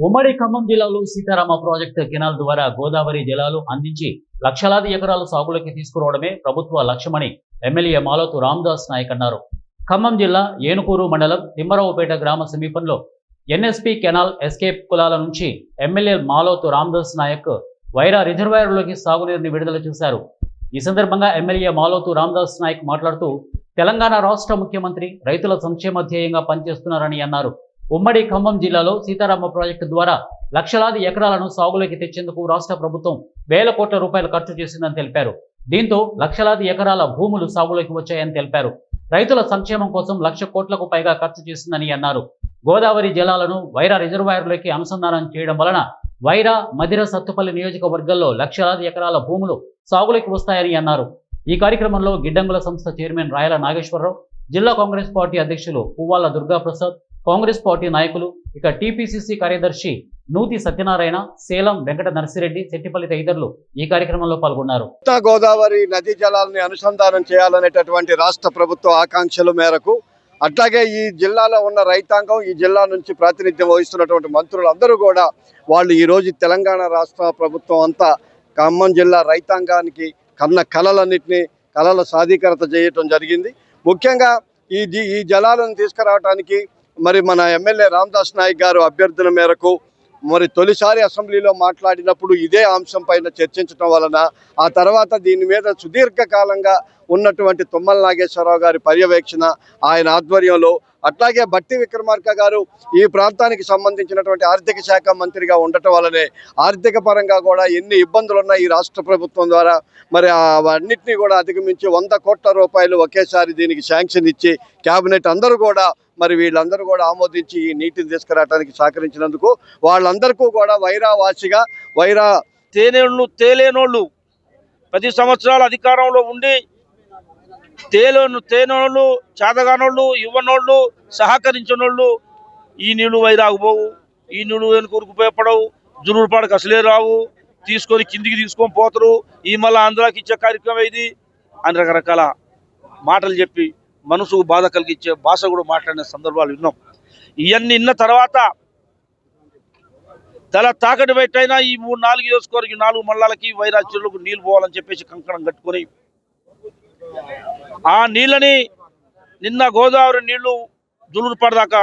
ఉమ్మడి ఖమ్మం జిల్లాలో Sitarama project canal ద్వారా గోదావరి జలాలు అందించి లక్షలాది ఎకరాల సాగులోకి తీసుకురావడమే ప్రభుత్వ లక్ష్యమని ఎమ్మెల్యే మాలోతు రామదాస్ నాయక్ అన్నారు. ఖమ్మం జిల్లా ఏనుకూరు మండలం తిమ్మరావుపేట గ్రామ సమీపంలో ఎన్ఎస్పి కెనాల్ ఎస్కేప్ కులాల నుంచి ఎమ్మెల్యే మాలోతు రామదాస్ నాయక్ వైరా రిజర్వాయర్లోకి సాగునీరుని విడుదల చేశారు. ఈ సందర్భంగా ఎమ్మెల్యే మాలోతు రామదాస్ నాయక్ మాట్లాడుతూ తెలంగాణ రాష్ట్ర ముఖ్యమంత్రి రైతుల సంక్షేమ ధ్యేయంగా పనిచేస్తున్నారని అన్నారు. ఉమ్మడి ఖమ్మం జిల్లాలో సీతారామ ప్రాజెక్టు ద్వారా లక్షలాది ఎకరాలను సాగులోకి తెచ్చేందుకు రాష్ట్ర ప్రభుత్వం వేల కోట్ల రూపాయలు ఖర్చు చేసిందని తెలిపారు. దీంతో లక్షలాది ఎకరాల భూములు సాగులోకి వచ్చాయని తెలిపారు. రైతుల సంక్షేమం కోసం 1,00,000 కోట్లకు పైగా ఖర్చు చేసిందని అన్నారు. గోదావరి జలాలను వైరా రిజర్వాయర్లోకి అనుసంధానం చేయడం వలన వైరా, మదిర, సత్తుపల్లి నియోజకవర్గాల్లో లక్షలాది ఎకరాల భూములు సాగులోకి వస్తాయని అన్నారు. ఈ కార్యక్రమంలో గిడ్డంగుల సంస్థ చైర్మన్ రాయల నాగేశ్వరరావు, జిల్లా కాంగ్రెస్ పార్టీ అధ్యక్షులు పువ్వాల దుర్గాప్రసాద్, కాంగ్రెస్ పార్టీ నాయకులు, ఇక టీపీసీసీ కార్యదర్శి నూతి సత్యనారాయణ, సేలం వెంకట నర్సిరెడ్డి, సెట్టిపల్లి తదితరులు ఈ కార్యక్రమంలో పాల్గొన్నారు. గోదావరి నదీ జలాలని అనుసంధానం చేయాలనేటటువంటి రాష్ట్ర ప్రభుత్వ ఆకాంక్షల మేరకు, అట్లాగే ఈ జిల్లాలో ఉన్న రైతాంగం, ఈ జిల్లా నుంచి ప్రాతినిధ్యం వహిస్తున్నటువంటి మంత్రులందరూ కూడా వాళ్ళు ఈరోజు తెలంగాణ రాష్ట్ర ప్రభుత్వం అంతా ఖమ్మం జిల్లా రైతాంగానికి కన్న కళలన్నింటినీ కళల సాధీకరత చేయటం జరిగింది. ముఖ్యంగా ఈ జలాలను తీసుకురావడానికి మరి మన ఎమ్మెల్యే రామదాస్ నాయక్ గారు అభ్యర్థన మేరకు మరి తొలిసారి అసెంబ్లీలో మాట్లాడినప్పుడు ఇదే అంశం పైన చర్చించడం వలన ఆ తర్వాత దీని మీద సుదీర్ఘకాలంగా ఉన్నటువంటి తుమ్మల నాగేశ్వరరావు గారి పర్యవేక్షణ, ఆయన ఆధ్వర్యంలో, అట్లాగే బట్టి విక్రమార్క గారు ఈ ప్రాంతానికి సంబంధించినటువంటి ఆర్థిక శాఖ మంత్రిగా ఉండటం వల్లనే ఆర్థిక పరంగా కూడా ఎన్ని ఇబ్బందులున్నా ఈ రాష్ట్ర ప్రభుత్వం ద్వారా మరి అవన్నింటినీ కూడా అధిగమించి 100 కోట్ల రూపాయలు ఒకేసారి దీనికి శాంక్షన్ ఇచ్చి కేబినెట్ అందరూ కూడా మరి వీళ్ళందరూ కూడా ఆమోదించి ఈ నీటిని తీసుకురావడానికి సహకరించినందుకు వాళ్ళందరికీ కూడా వైరా వాసిగా, వైరా తేలేనోళ్ళు 10 సంవత్సరాల అధికారంలో ఉండి తేనోళ్ళు, చేతగానోళ్ళు, ఇవ్వనోళ్ళు, సహకరించినోళ్ళు ఈ నీళ్లు వైరాకు పోవు, ఈ నీళ్లు వెనుకూరుకు ఉపయోగపడవు, జునుపాడకు అసలే రావు, తీసుకొని కిందికి తీసుకొని పోతారు, ఈ మళ్ళీ ఆంధ్రాకి ఇచ్చే కార్యక్రమం ఇది అని రకరకాల మాటలు చెప్పి మనసుకు బాధ కలిగించే భాష కూడా మాట్లాడిన సందర్భాలు విన్నాం. ఇవన్నీ విన్న తర్వాత తల తాకటి పెట్టైనా ఈ 3-4 నియోజకవర్గం 4 మండలాలకి వైరా చెరువులకు నీళ్ళు పోవాలని చెప్పేసి కంకణం కట్టుకొని ఆ నీళ్ళని నిన్న గోదావరి నీళ్లు జులుపాడు దాకా